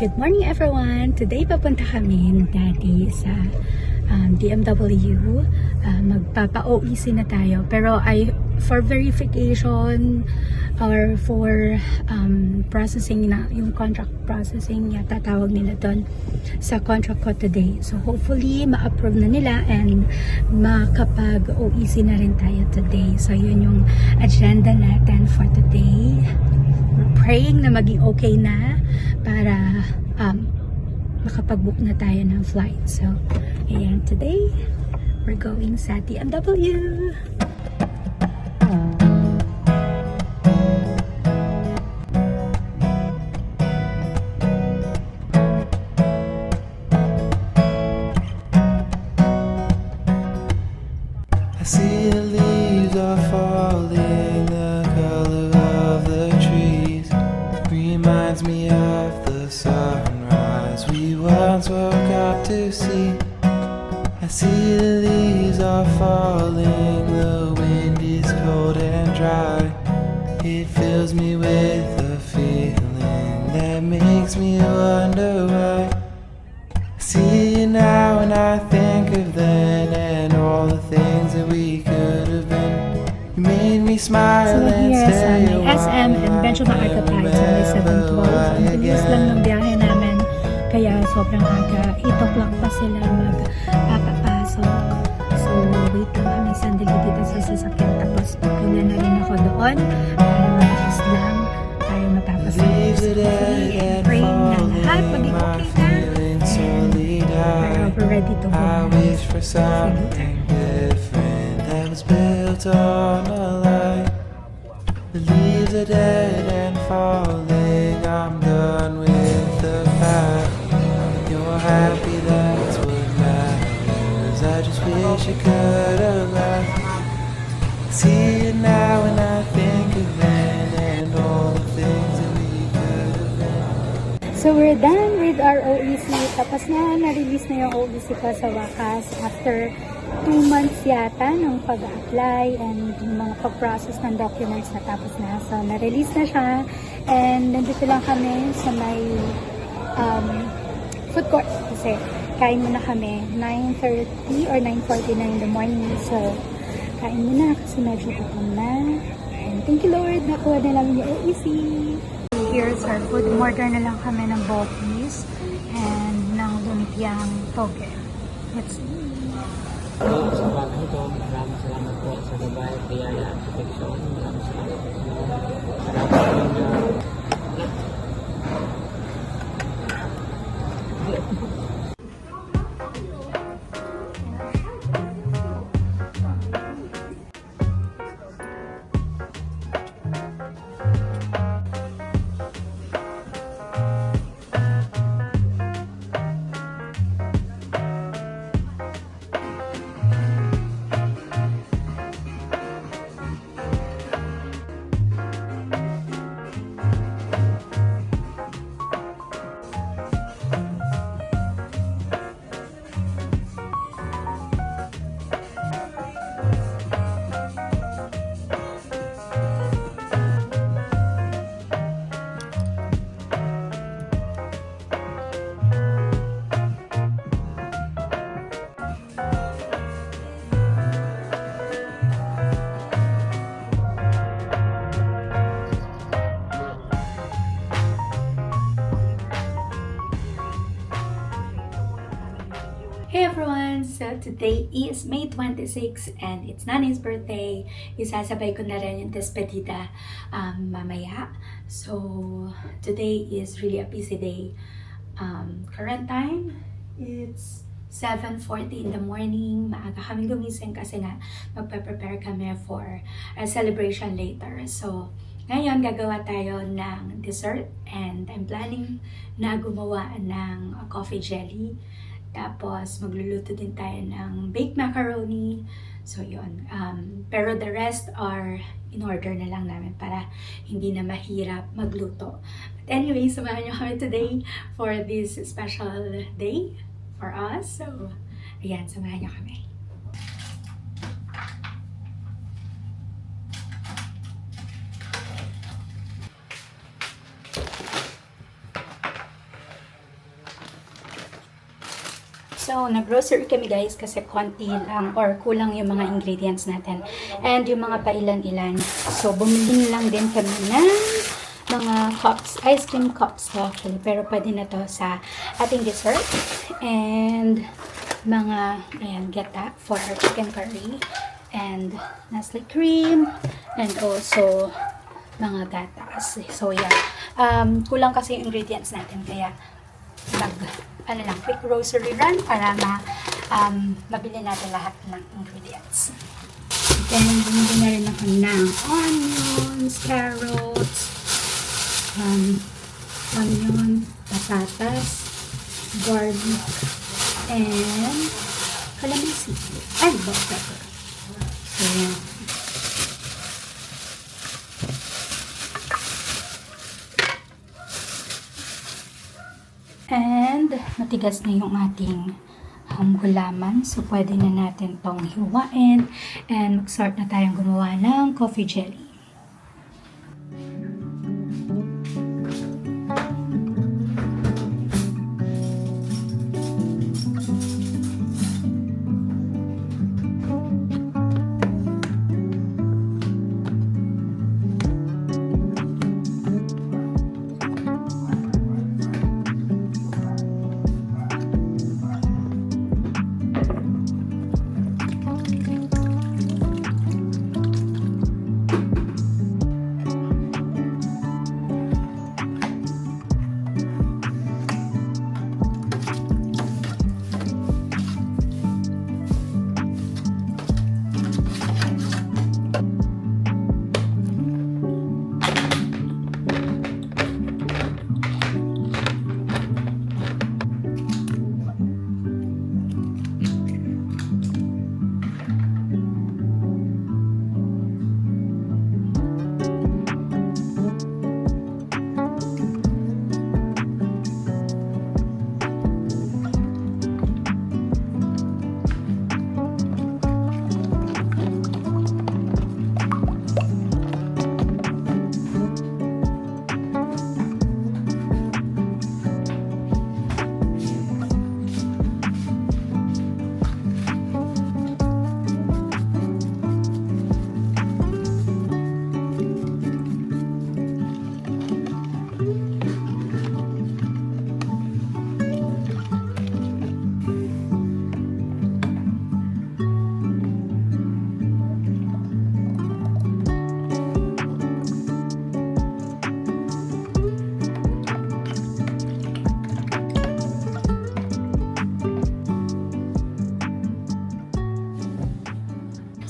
Good morning everyone! Today papunta kami ng daddy sa DMW. Magpapa-OEC na tayo. Pero for verification or for processing na, yung contract processing yata tawag nila doon sa contract ko today. So hopefully ma-approve na nila and makapag-OEC na rin tayo today. So yun yung agenda natin for today. We're praying na maging okay na para makapag-book na tayo ng flight. So, ayan, today we're going sa DMW. I see the leaves are falling, the color of the trees reminds me of the sunrise we once woke up to see. I see the leaves are falling, the wind is cold and dry. It fills me with a feeling that makes me wonder why. I see you now and I think of then and all the things that we could have been. You made me smile So and yes, stay a may while. SM and medyo maaga tayo. So may 7:12. Ang bilis lang ng biyahe namin. Kaya sobrang aga. 8 o'clock pa sila magpapapasok. So wait lang kami sandali dito sa sasakyan. Tapos pagkula na rin ako doon. Para mag-kiss lang tayo matapos. Hopefully and praying na lahat maging okay na. And we're ready to go. I wish for something different that was built on a lie. The leaves are dead and falling. I'm done with the past. You're happy, that's what matters. I just wish it could have lasted. See it now and I think of then and all the things that we could have been. So we're done with our OEC. Tapos na-release na yung OEC ko sa wakas after 2 months yata ng pag-apply and yung mga pag-process ng documents na tapos na. So na-release na siya and nandito lang kami sa may food court kasi kain muna kami 9:30 or 9:49 in the morning. So kain muna kasi medyo gutom na. And thank you Lord, nakuha na namin yung OEC. Here's our food. Order na lang kami ng botis and ng lumpiang toge. Let's see. Sa bagay ito, maraming salamat po sa babae, Piyaya at protection. Maraming salamat po. Salamat po. Hey everyone! So today is May 26 and it's Nani's birthday. Isasabay ko na rin yung despedida mamaya. So today is really a busy day. Current time, it's 7:40 in the morning. Maaga kami gumising kasi nga magpe-prepare kami for a celebration later. So ngayon gagawa tayo ng dessert and I'm planning na gumawa ng coffee jelly. Tapos, magluluto din tayo ng baked macaroni. So, yun. Pero the rest are in order na lang namin para hindi na mahirap magluto. But anyway, samahan nyo kami today for this special day for us. So, ayan, samahan nyo kami. So, nag-grocery kami guys kasi konti lang or kulang yung mga ingredients natin. And yung mga pailan-ilan. So, bumili lang din kami ng mga cups, ice cream cups to actually. Pero pwede na to sa ating dessert. And mga, ayan, gata for our chicken curry. And Nestle cream. And also, mga gatas. So, yeah. Kulang kasi yung ingredients natin. Kaya, quick grocery run para mabili natin lahat ng ingredients. Then, bumili na rin ako ng onions, carrots, onion, patatas, garlic, and calamansi. And bell pepper. So, yan. And matigas na yung ating gulaman. So, pwede na natin tong hiwain. And mag-start na tayong gumawa ng coffee jelly.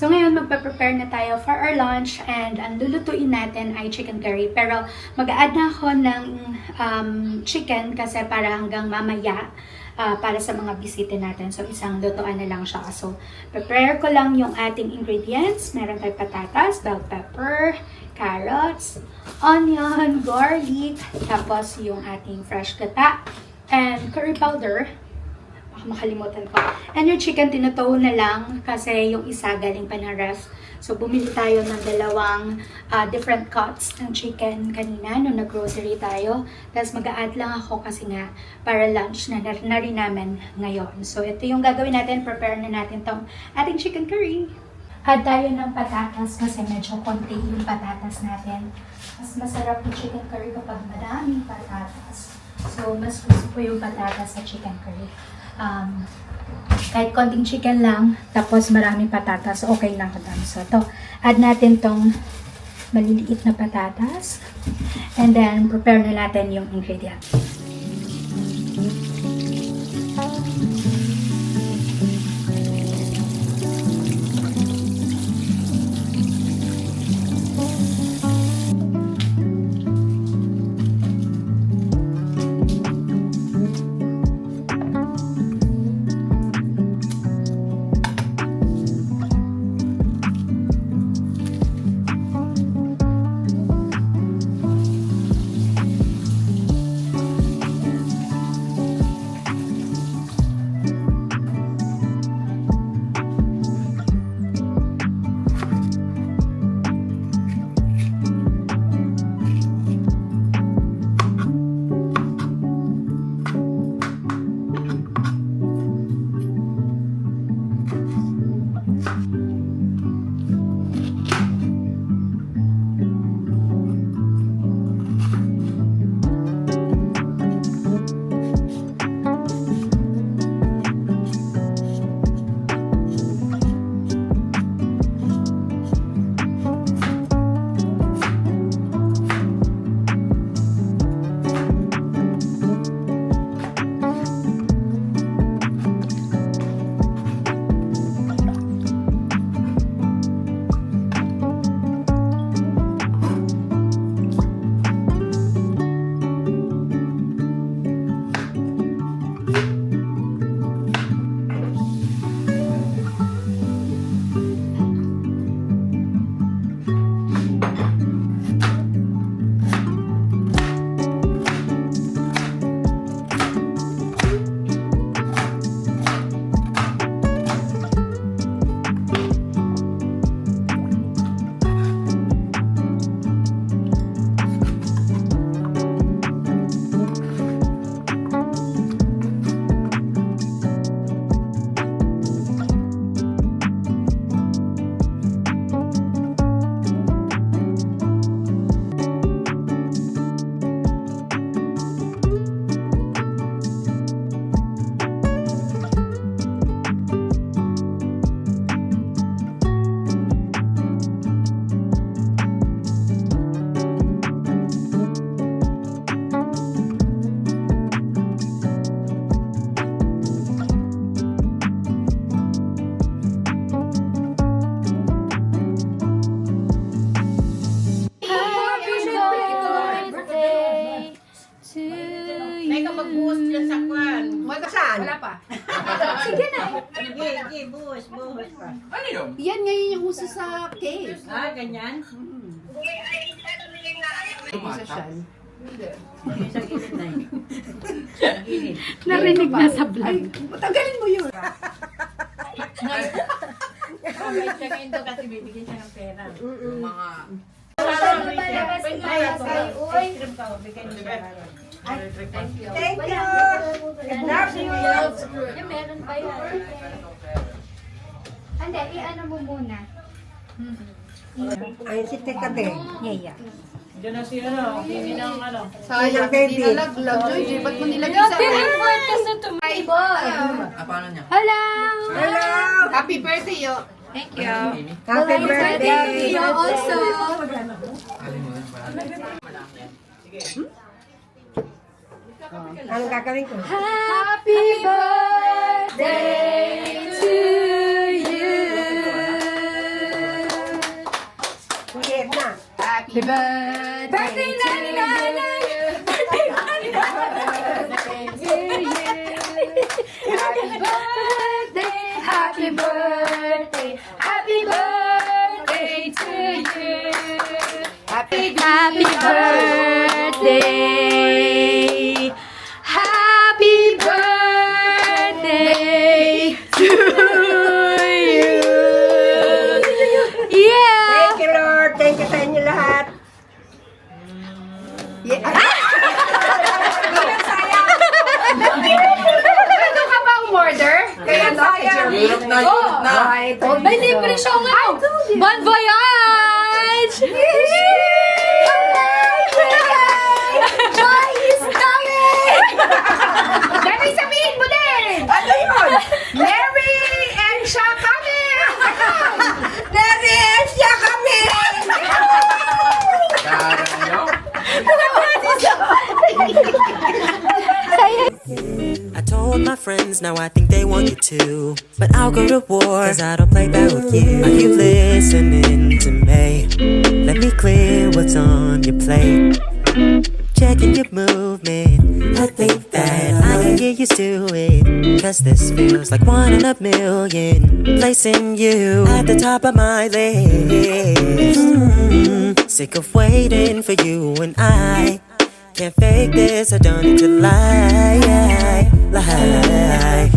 So ngayon, magpa-prepare na tayo for our lunch and ang lulutuin natin ay chicken curry. Pero mag-a-add na ako ng chicken kasi para hanggang mamaya para sa mga bisita natin. So isang lutuan na lang siya. So prepare ko lang yung ating ingredients. Meron tayong patatas, bell pepper, carrots, onion, garlic, tapos yung ating fresh gata, and curry powder. Makalimutan ko. And yung chicken, tinutuo na lang kasi yung isa galing pa ng ref. So, bumili tayo ng dalawang different cuts ng chicken kanina nung nag-grocery tayo. Tapos, mag-a-add lang ako kasi nga para lunch na rin namin ngayon. So, ito yung gagawin natin. Prepare na natin tong ating chicken curry. Add tayo ng patatas kasi medyo konti yung patatas natin. Mas masarap yung chicken curry kapag madaming patatas. So, mas gusto ko yung patatas sa chicken curry. Kahit konting chicken lang, tapos maraming patatas, okay lang kadam. So, ito, add natin tong maliliit na patatas. And then, prepare na natin yung ingredients. cave. Ganyan? Isa siya. Narinig na sa vlog. Tagalin mo yun. Wait siya ngayon doon kasi bibigyan siya ng pera. Thank you. Yung meron pa yan. Hindi, i-ano mo muna. Ay, si Tekabe. Yeah. Diyan na si ano, hindi ng ano. Sayang, hindi nalaglag. Joy, ba't mo nilagay sa akin? Hello! Hello! Happy birthday, yo. Thank you. Happy birthday! to you also. Anong gagawin ko? Happy birthday to you. Sige na. Happy birthday. Birthday Nani Nanay! Birthday Nani Nanay! Happy birthday! Happy birthday! Happy birthday to you! Happy birthday! Happy birthday to you! Yeah! Thank you, Lord. Thank you sa inyo lahat. Ano ka ba umorder? Kaya sayang. Europe na, Europe na. Oh, May libre siya nga. Bon voyage! Joy is coming! Dami sabihin mo din! Ano yun? Mary and siya kami! Mary and siya kami! I told my friends, now I think they want you to. But I'll go to war, cause I don't play bad with you. Are you listening to me? Let me clear what's on your plate. Checking your movement. I think that I can get used to it. Cause this feels like 1 in a million. Placing you at the top of my list. Sick of waiting for you and I can't fake this, I don't need to lie.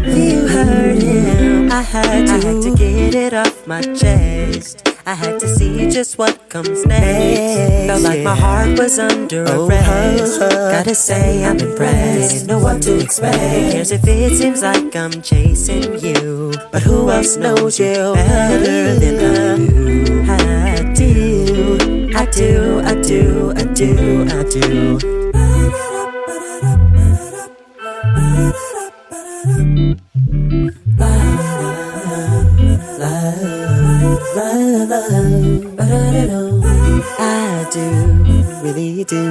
You heard him, I had to get it off my chest. I had to see just what comes next. Felt like my heart was under arrest. Gotta say I'm impressed, didn't know what to expect. Who cares if it seems like I'm chasing you? But who else knows you better than I do? I do, I do, I do, I do. I do, really do.